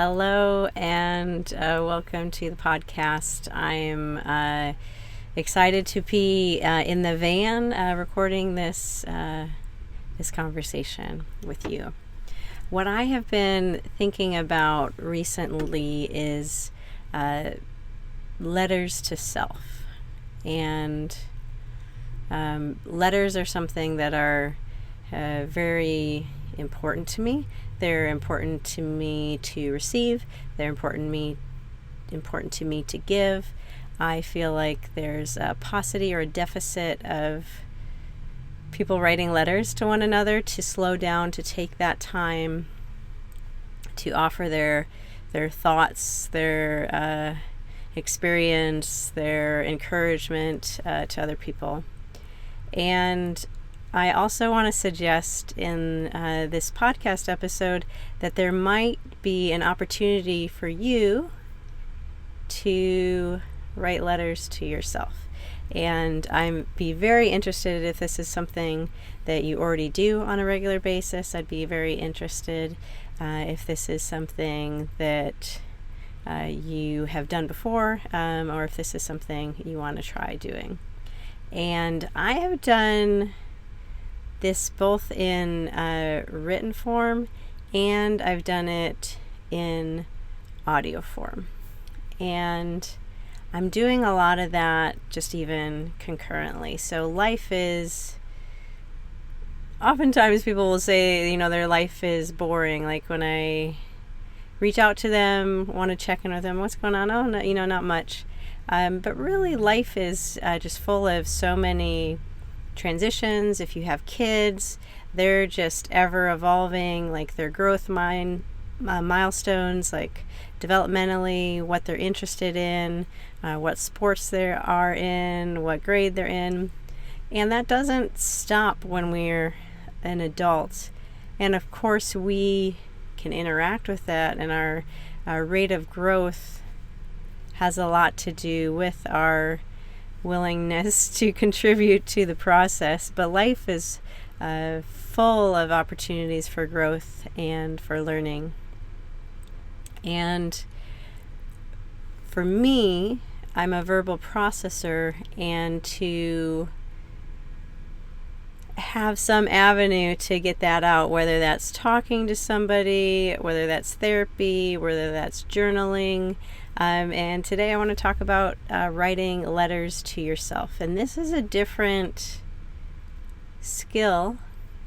Hello and welcome to the podcast. I'm excited to be in the van recording this conversation with you. What I have been thinking about recently is letters to self. And letters are something that are very important to me. They're important to me to receive. They're important to me to give. I feel like there's a paucity or a deficit of people writing letters to one another, to slow down, to take that time to offer their thoughts, their experience, their encouragement to other people. And I also want to suggest in this podcast episode that there might be an opportunity for you to write letters to yourself. And I'd be very interested if this is something that you already do on a regular basis. I'd be very interested if this is something that you have done before, or if this is something you want to try doing. And I have done this both in written form, and I've done it in audio form. And I'm doing a lot of that just even concurrently. So life is, oftentimes people will say, their life is boring. Like when I reach out to them, want to check in with them, what's going on? Oh, no, not much. But really life is just full of so many transitions. If you have kids, they're just ever evolving, like their growth milestones, like developmentally, what they're interested in, what sports they are in, what grade they're in. And that doesn't stop when we're an adult. And of course we can interact with that, and our rate of growth has a lot to do with our willingness to contribute to the process. But life is full of opportunities for growth and for learning. And for me, I'm a verbal processor, and to have some avenue to get that out, whether that's talking to somebody, whether that's therapy, whether that's journaling. And today I want to talk about writing letters to yourself. And this is a different skill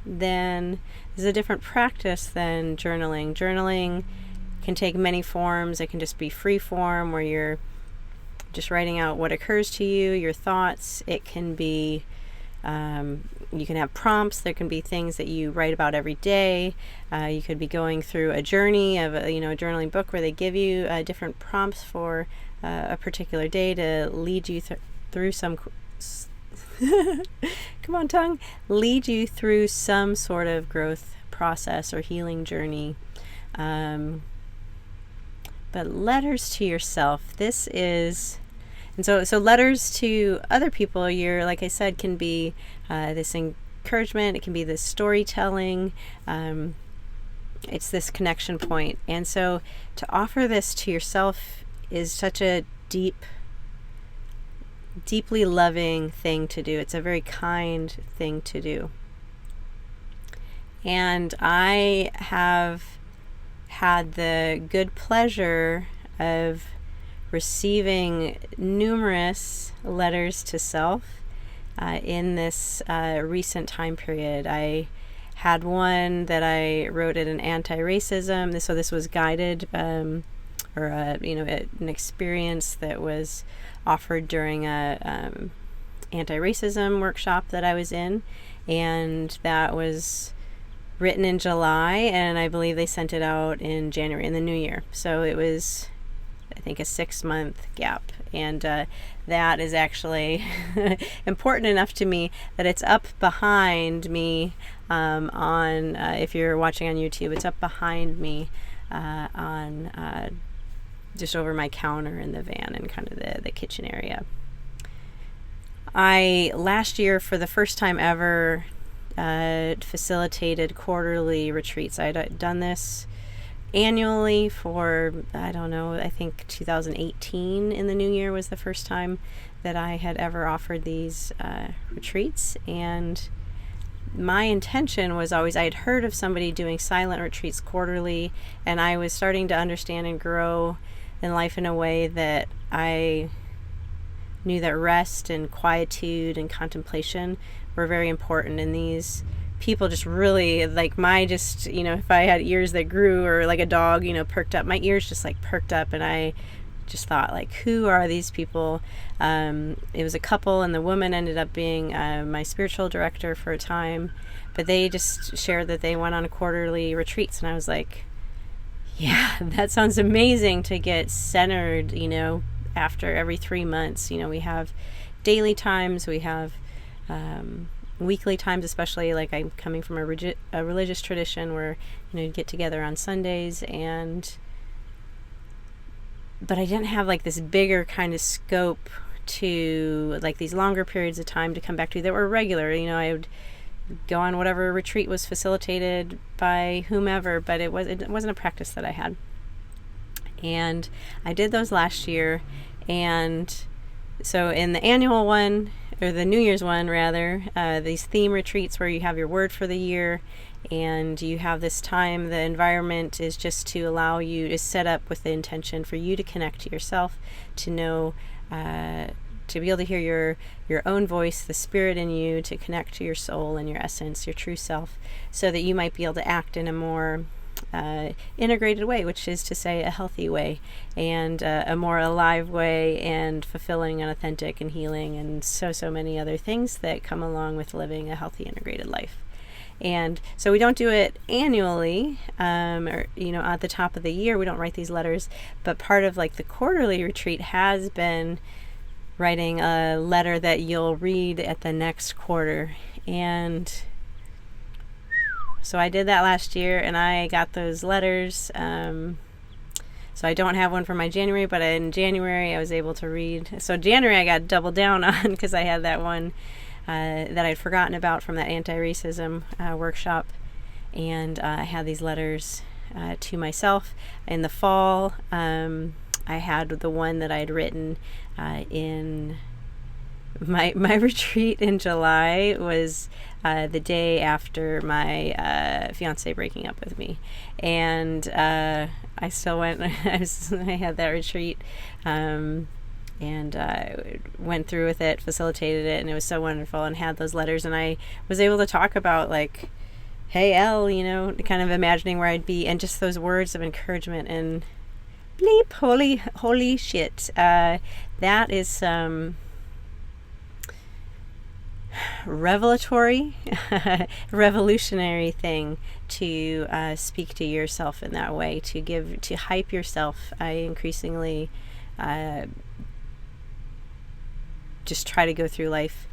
this is a different practice than journaling. Journaling can take many forms. It can just be free form, where you're just writing out what occurs to you, your thoughts. It can be you can have prompts. There can be things that you write about every day. You could be going through a journey of a journaling book where they give you different prompts for a particular day to lead you through some lead you through some sort of growth process or healing journey. But letters to yourself, this is. And so letters to other people, like I said, can be this encouragement. It can be this storytelling. It's this connection point. And so to offer this to yourself is such a deeply loving thing to do. It's a very kind thing to do. And I have had the good pleasure of receiving numerous letters to self in this recent time period. I had one that I wrote at an anti-racism. So this was guided, an experience that was offered during a anti-racism workshop that I was in, and that was written in July, and I believe they sent it out in January, in the new year. So it was, I think, a 6-month gap. And that is actually important enough to me that it's up behind me on, if you're watching on YouTube, it's up behind me on just over my counter in the van and kind of the kitchen area. I, last year, for the first time ever, facilitated quarterly retreats. I'd done this annually for, I don't know, I think 2018 in the new year was the first time that I had ever offered these retreats. And my intention was always, I had heard of somebody doing silent retreats quarterly, and I was starting to understand and grow in life in a way that I knew that rest and quietude and contemplation were very important. And these people just really, like, if I had ears that grew, or like a dog, perked up, my ears just like perked up, and I just thought, like, who are these people? It was a couple, and the woman ended up being my spiritual director for a time, but they just shared that they went on quarterly retreats, and I was like, yeah, that sounds amazing to get centered, after every 3 months. We have daily times, we have weekly times, especially, like, I'm coming from a religious tradition where, you get together on Sundays, but I didn't have like this bigger kind of scope to, like, these longer periods of time to come back to that were regular. I would go on whatever retreat was facilitated by whomever, but it wasn't a practice that I had. And I did those last year. And so in the annual one, or the New Year's one rather, these theme retreats where you have your word for the year, and you have this time, the environment is just to allow you to set up with the intention for you to connect to yourself, to know, to be able to hear your own voice, the spirit in you, to connect to your soul and your essence, your true self, so that you might be able to act in a more integrated way, which is to say a healthy way, and a more alive way, and fulfilling and authentic and healing, and so many other things that come along with living a healthy, integrated life. And so we don't do it annually, or, at the top of the year, we don't write these letters, but part of, like, the quarterly retreat has been writing a letter that you'll read at the next quarter. And so I did that last year, and I got those letters. So I don't have one for my January, but in January I was able to read. So January I got doubled down on, because I had that one that I'd forgotten about from that anti-racism workshop, and I had these letters to myself. In the fall, I had the one that I'd written in my retreat in July was the day after my fiance breaking up with me, and I still went. I had that retreat. And went through with it, facilitated it, and it was so wonderful, and had those letters, and I was able to talk about, like, hey, Elle, kind of imagining where I'd be, and just those words of encouragement, and bleep, holy shit. That is some revelatory, revolutionary thing to speak to yourself in that way, to hype yourself. I increasingly just try to go through life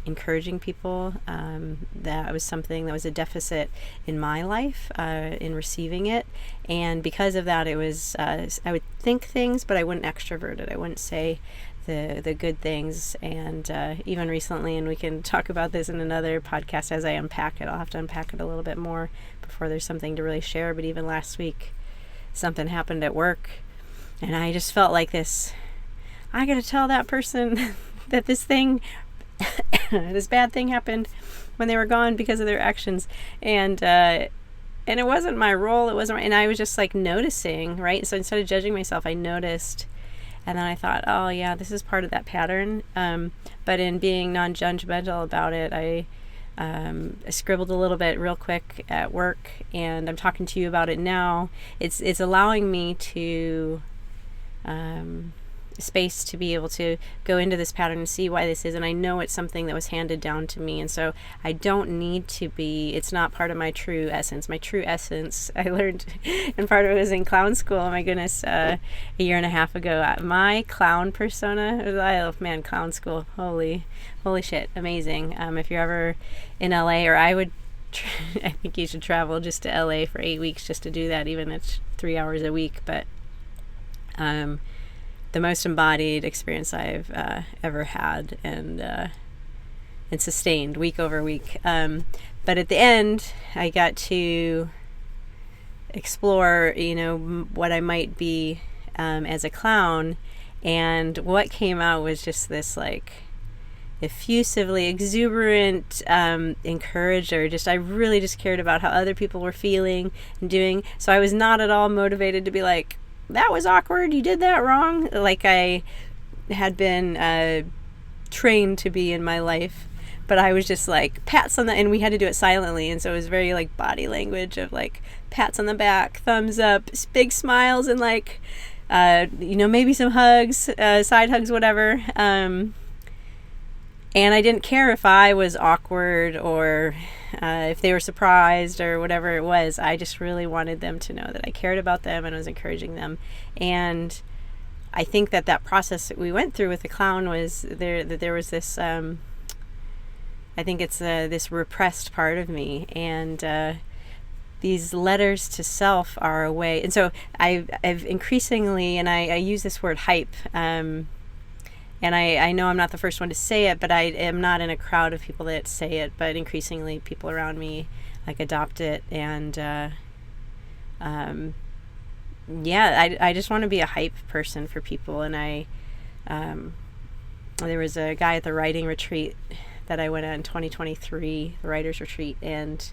encouraging people. That was something that was a deficit in my life, in receiving it, and because of that, it was I would think things, but I wouldn't extrovert it. I wouldn't say the good things. And even recently, and we can talk about this in another podcast as I unpack it. I'll have to unpack it a little bit more before there's something to really share. But even last week, something happened at work, and I just felt like this, I gotta tell that person that this thing, this bad thing happened when they were gone because of their actions. And it wasn't my role. It wasn't, and I was just like noticing, right? So instead of judging myself, I noticed, and then I thought, oh yeah, this is part of that pattern. But in being non-judgmental about it, I scribbled a little bit real quick at work, and I'm talking to you about it now. It's allowing me to space to be able to go into this pattern and see why this is, and I know it's something that was handed down to me, and so I don't need to be, it's not part of my true essence. My true essence, I learned, and part of it was in clown school, oh my goodness, a year and a half ago. My clown persona, clown school, holy shit, amazing. If you're ever in LA, or I think you should travel just to LA for 8 weeks just to do that, even if it's 3 hours a week. But the most embodied experience I've ever had, and sustained week over week. But at the end, I got to explore, what I might be as a clown. And what came out was just this effusively exuberant encourager. I really just cared about how other people were feeling and doing. So I was not at all motivated to be like, that was awkward, you did that wrong, like I had been trained to be in my life. But I was just pats on the, and we had to do it silently, and so it was very body language of pats on the back, thumbs up, big smiles, and maybe some hugs, side hugs, whatever. And I didn't care if I was awkward or if they were surprised or whatever it was. I just really wanted them to know that I cared about them and was encouraging them. And I think that process that we went through with the clown was that there was this, I think it's this repressed part of me. And these letters to self are a way. And so I've increasingly, and I use this word hype, and I know I'm not the first one to say it, but I am not in a crowd of people that say it, but increasingly people around me adopt it. And I just want to be a hype person for people. And there was a guy at the writing retreat that I went on in 2023, the writer's retreat, and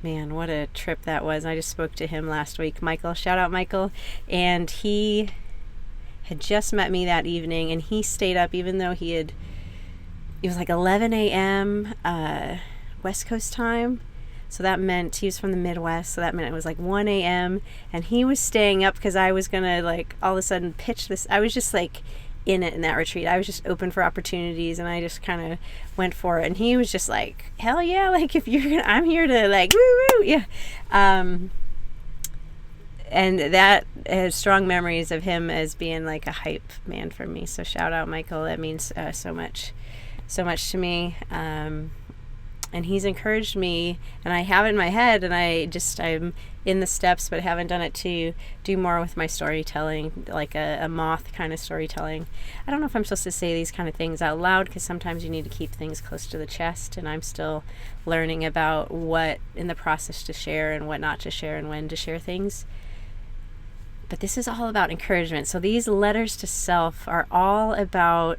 man, what a trip that was. I just spoke to him last week, Michael, shout out Michael, and he had just met me that evening, and he stayed up even though it was 11 a.m. West Coast time, so that meant he was from the Midwest, so that meant it was 1 a.m. and he was staying up because I was gonna all of a sudden pitch this. I was just in it in that retreat. I was just open for opportunities, and I just kind of went for it. And he was just hell yeah, if you're gonna, I'm here to woo woo, yeah. And that has strong memories of him as being a hype man for me. So shout out Michael. That means so much to me. And he's encouraged me, and I have it in my head, and I'm in the steps, but haven't done it, to do more with my storytelling, a moth kind of storytelling. I don't know if I'm supposed to say these kind of things out loud, because sometimes you need to keep things close to the chest, and I'm still learning about what in the process to share and what not to share and when to share things. But this is all about encouragement. So these letters to self are all about,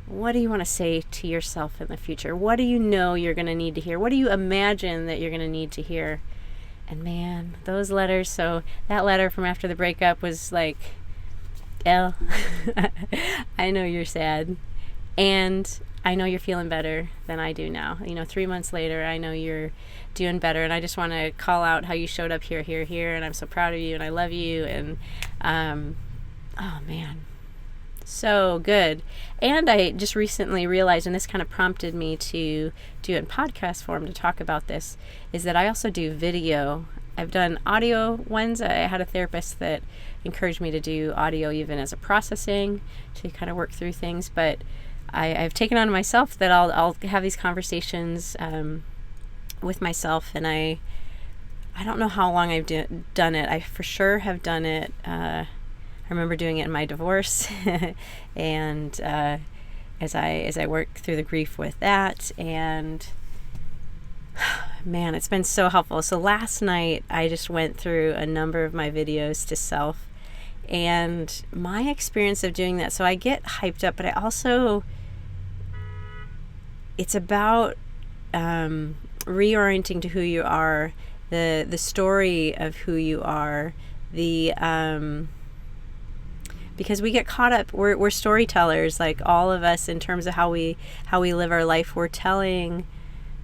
what do you want to say to yourself in the future? What do you know you're going to need to hear? What do you imagine that you're going to need to hear? And man, those letters, so that letter from after the breakup was Elle, I know you're sad, and I know you're feeling better than I do now. 3 months later, I know you're doing better, and I just want to call out how you showed up here, and I'm so proud of you, and I love you, and oh man, so good. And I just recently realized, and this kind of prompted me to do it in podcast form to talk about this, is that I also do video. I've done audio ones. I had a therapist that encouraged me to do audio even as a processing to kind of work through things, but I've taken on myself that I'll have these conversations with myself, and I don't know how long I've done it. I for sure have done it. I remember doing it in my divorce, and as I work through the grief with that, and man, it's been so helpful. So last night I just went through a number of my videos to self, and my experience of doing that. So I get hyped up, but I also, it's about reorienting to who you are, the story of who you are, because we get caught up, we're storytellers, all of us, in terms of how we live our life. We're telling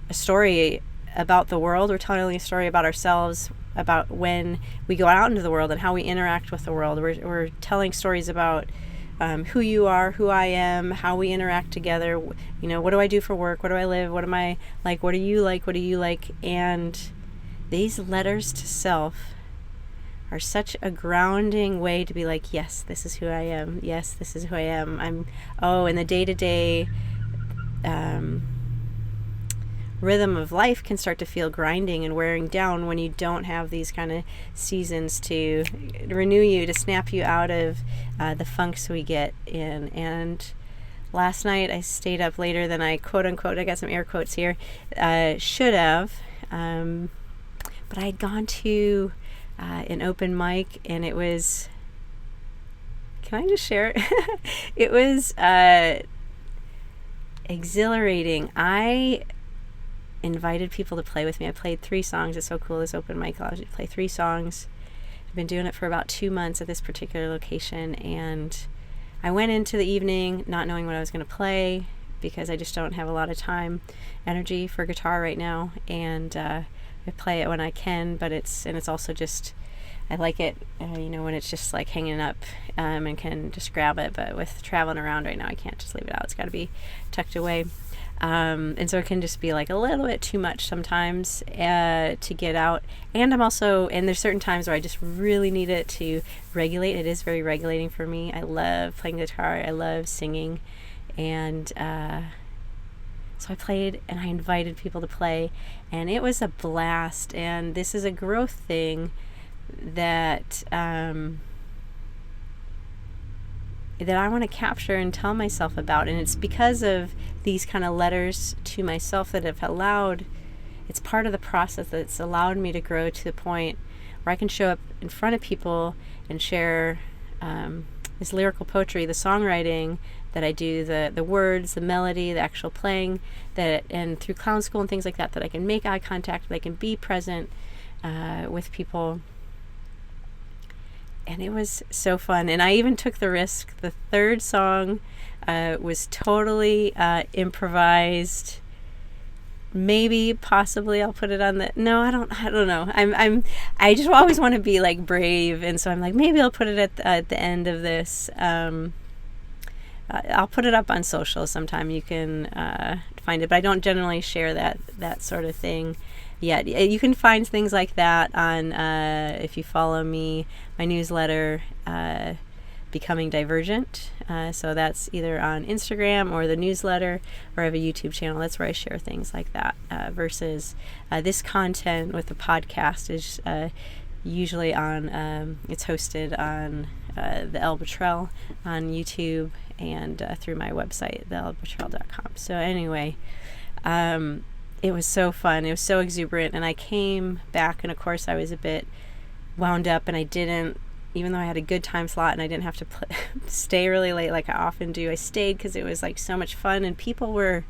a story about the world, we're telling a story about ourselves, about when we go out into the world and how we interact with the world. We're telling stories about who you are, who I am, how we interact together. What do I do for work? Where do I live? What am I like? What do you like? What do you like? And these letters to self are such a grounding way to be yes, this is who I am. Yes, this is who I am. In the day-to-day rhythm of life can start to feel grinding and wearing down when you don't have these kind of seasons to renew you, to snap you out of the funks we get in. And last night I stayed up later than I, quote unquote, I got some air quotes here, should have. but I had gone to an open mic, and it was, can I just share it? It was exhilarating. I invited people to play with me. I played 3 songs. It's so cool, this open mic allows you to play 3 songs. I've been doing it for about 2 months at this particular location, and I went into the evening not knowing what I was going to play because I just don't have a lot of time, energy for guitar right now, and I play it when I can, but it's also just, I like it, when it's just like hanging up and can just grab it, but with traveling around right now, I can't just leave it out. It's got to be tucked away. And so it can just be like a little bit too much sometimes to get out. And and there's certain times where I just really need it to regulate. It is very regulating for me. I love playing guitar. I love singing. And so I played, and I invited people to play, and it was a blast. And this is a growth thing that that I want to capture and tell myself about. And it's because of these kind of letters to myself that have it's part of the process that's allowed me to grow to the point where I can show up in front of people and share this lyrical poetry, the songwriting that I do, the words, the melody, the actual playing, and through clown school and things like that I can make eye contact, that I can be present with people. And it was so fun. And I even took the risk. The 3rd song was totally improvised. Maybe, possibly, I'll put it on the. No, I don't know. I just always want to be like brave, and so I'm like, maybe I'll put it at the end of this. I'll put it up on social sometime. You can find it, but I don't generally share that sort of thing yet. You can find things like that on, if you follow me, my newsletter, Becoming Divergent. So that's either on Instagram or the newsletter, or I have a YouTube channel. That's where I share things like that. Versus this content with the podcast is usually on, it's hosted on the Elle Bottrell on YouTube and through my website, theellebottrell.com. So anyway, it was so fun. It was so exuberant. And I came back, and of course I was a bit wound up, and I didn't, even though I had a good time slot and I didn't have to stay really late like I often do, I stayed because it was like so much fun, and people were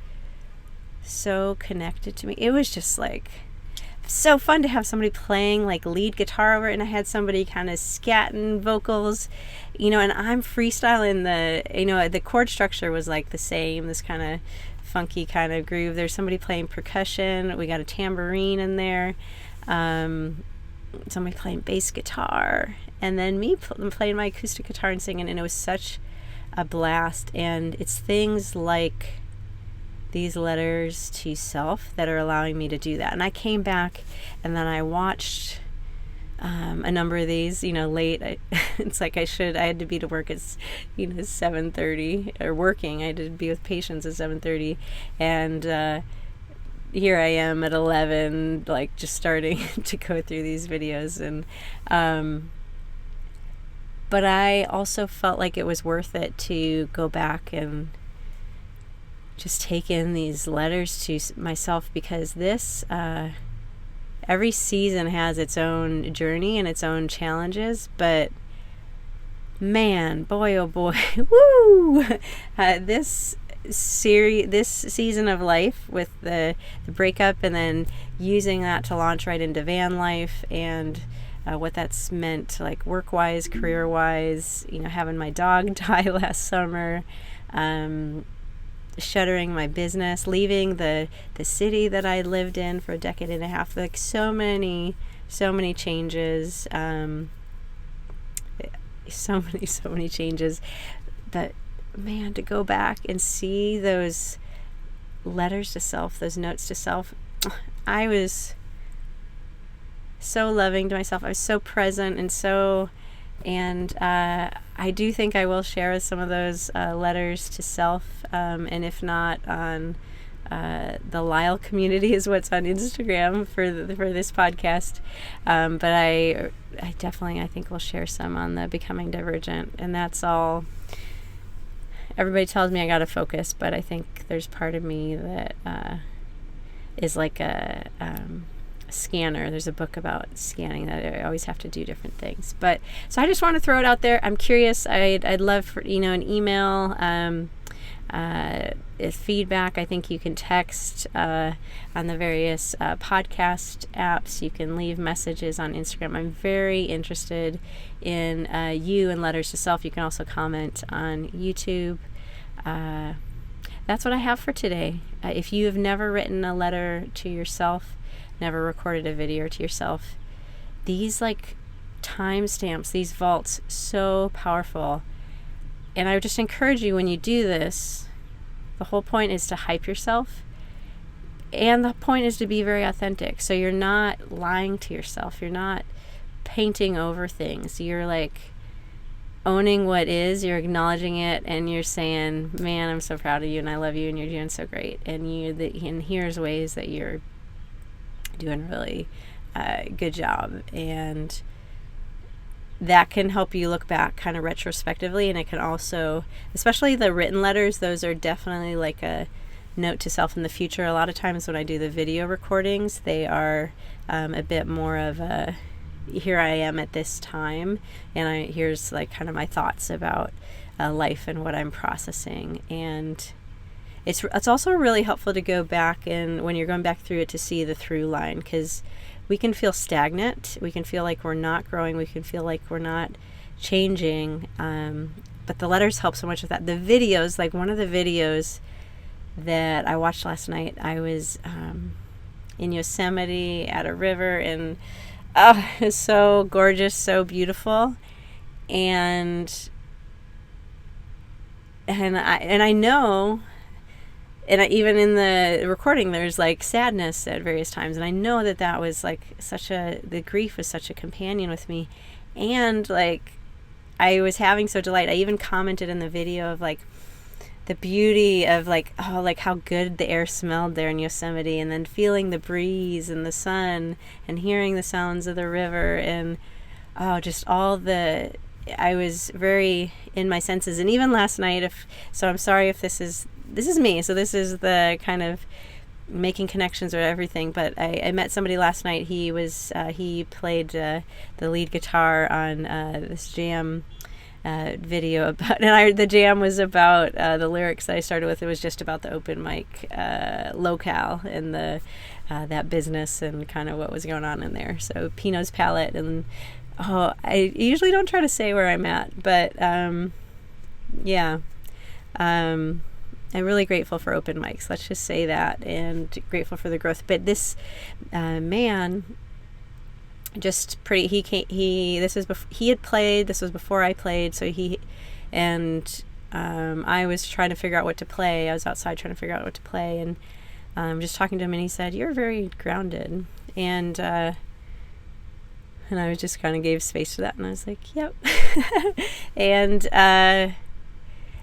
so connected to me. It was just like so fun to have somebody playing like lead guitar over it, and I had somebody kind of scatting vocals, and I'm freestyling the chord structure was like the same, this kind of funky kind of groove. There's somebody playing percussion. We got a tambourine in there. Somebody playing bass guitar, and then me playing my acoustic guitar and singing, and it was such a blast. And it's things like these letters to self that are allowing me to do that. And I came back, and then I watched a number of these, late. It's like I had to be to work at 7:30, or working. I had to be with patients at 7:30, and here I am at 11, like just starting to go through these videos. And but I also felt like it was worth it to go back and just take in these letters to myself, because this every season has its own journey and its own challenges, but man, boy oh boy, woo, this season of life with the breakup, and then using that to launch right into van life, and what that's meant like work-wise, career-wise, having my dog die last summer, shuttering my business, leaving the city that I lived in for a decade and a half, like so many changes, so many changes. But man, to go back and see those letters to self, those notes to self, I was so loving to myself. I was so present, and I do think I will share some of those letters to self, and if not on the LYHL community is what's on Instagram for this podcast, but I definitely, I think we'll share some on the Becoming Divergent, and that's all. Everybody tells me I gotta focus, but I think there's part of me that is like a scanner. There's a book about scanning that I always have to do different things. But so I just want to throw it out there. I'm curious. I'd love for, an email. Feedback. I think you can text on the various podcast apps. You can leave messages on Instagram. I'm very interested in you and Letters to Self. You can also comment on YouTube. That's what I have for today. If you have never written a letter to yourself, never recorded a video to yourself, these timestamps, these vaults, so powerful. And I would just encourage you, when you do this, the whole point is to hype yourself, and the point is to be very authentic. So you're not lying to yourself. You're not painting over things. You're owning what is. You're acknowledging it, and you're saying, "Man, I'm so proud of you, and I love you, and you're doing so great." And here's ways that you're doing really good job, and that can help you look back kind of retrospectively. And it can also, especially the written letters, those are definitely like a note to self in the future. A lot of times when I do the video recordings, they are a bit more of a, here I am at this time, and here's kind of my thoughts about life and what I'm processing. And it's also really helpful to go back, and when you're going back through it, to see the through line, because we can feel stagnant. We can feel like we're not growing. We can feel like we're not changing. But the letters help so much with that. The videos, one of the videos that I watched last night, I was in Yosemite at a river, and it was so gorgeous, so beautiful. And I know, even in the recording, there's sadness at various times, and I know that was the grief was such a companion with me, and I was having so delight. I even commented in the video of the beauty of how good the air smelled there in Yosemite, and then feeling the breeze and the sun and hearing the sounds of the river, and just I was very in my senses. And even last night, so I'm sorry if this is me, so this is the kind of making connections or everything, but I met somebody last night. He played the lead guitar on this jam video about, and the jam was about the lyrics that I started with. It was just about the open mic locale and that business and kind of what was going on in there. So Pinot's Palette, and I usually don't try to say where I'm at, but I'm really grateful for open mics. Let's just say that, and grateful for the growth. But this man, just pretty. He had played. This was before I played. So I was trying to figure out what to play. I was outside trying to figure out what to play, and just talking to him, and he said, "You're very grounded," and I was just kind of gave space to that, and I was like, "Yep," and.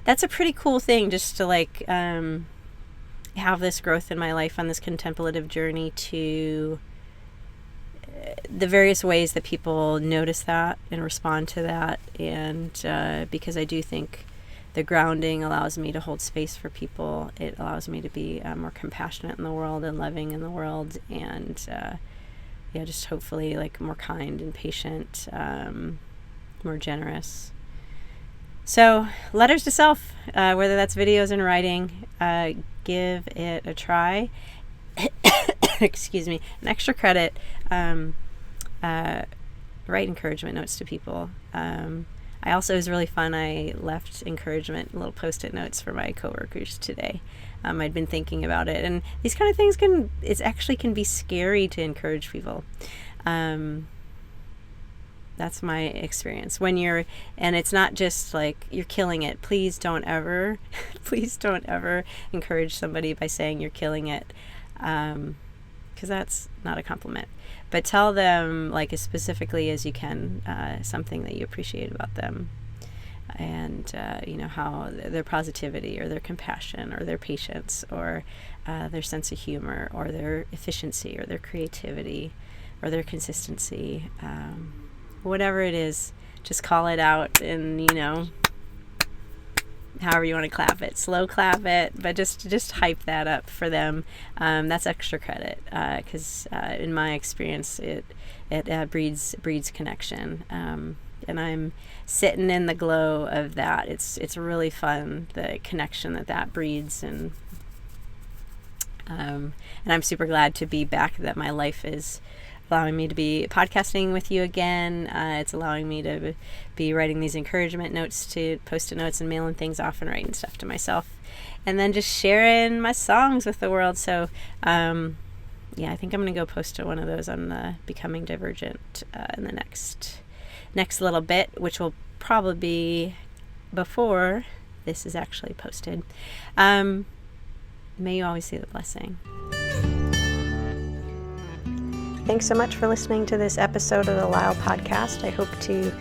That's a pretty cool thing, just to have this growth in my life on this contemplative journey, to the various ways that people notice that and respond to that. And because I do think the grounding allows me to hold space for people. It allows me to be more compassionate in the world and loving in the world, and just hopefully more kind and patient, more generous. So, letters to self, whether that's videos and writing, give it a try. Excuse me. An extra credit, write encouragement notes to people. It was really fun. I left encouragement, little post-it notes for my coworkers today. I'd been thinking about it, and these kind of things can be scary to encourage people. That's my experience. And it's not just you're killing it. Please don't ever encourage somebody by saying you're killing it, because that's not a compliment. But tell them as specifically as you can something that you appreciate about them, and how their positivity or their compassion or their patience or their sense of humor or their efficiency or their creativity or their consistency. Whatever it is, just call it out, and however you want to clap it, slow clap it, but just hype that up for them. That's extra credit, because in my experience, it breeds connection. And I'm sitting in the glow of that. It's really fun, the connection that breeds, and I'm super glad to be back, that my life is allowing me to be podcasting with you again. It's allowing me to be writing these encouragement notes, to post-it notes and mailing things off and writing stuff to myself, and then just sharing my songs with the world. So I think I'm going to go post one of those on the Becoming Divergent in the next little bit, which will probably be before this is actually posted. May you always see the blessing. Thanks so much for listening to this episode of the LYHL podcast. I hope to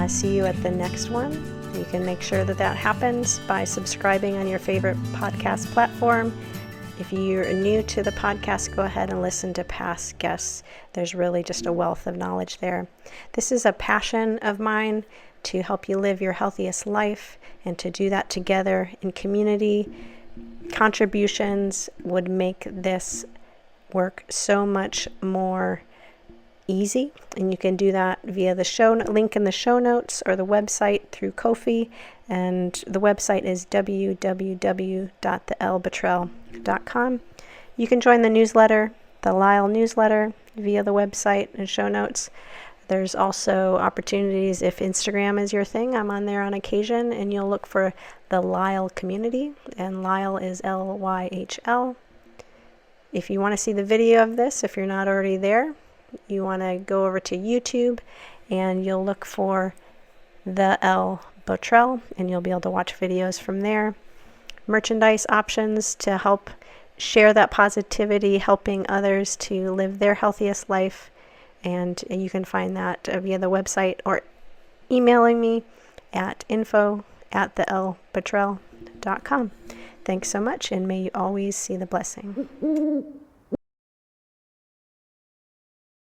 see you at the next one. You can make sure that happens by subscribing on your favorite podcast platform. If you're new to the podcast, go ahead and listen to past guests. There's really just a wealth of knowledge there. This is a passion of mine, to help you live your healthiest life, and to do that together in community. Contributions would make this work so much more easy, and you can do that via the link in the show notes, or the website through Ko-fi, and the website is www.theellbottrell.com. You can join the newsletter, the LYHL newsletter, via the website and show notes. There's also opportunities if Instagram is your thing. I'm on there on occasion, and you'll look for the LYHL community, and LYHL is LYHL. If you want to see the video of this, if you're not already there, you want to go over to YouTube, and you'll look for the Elle Bottrell, and you'll be able to watch videos from there. Merchandise options to help share that positivity, helping others to live their healthiest life. And you can find that via the website, or emailing me at info@theellbottrell.com. Thanks so much, and may you always see the blessing.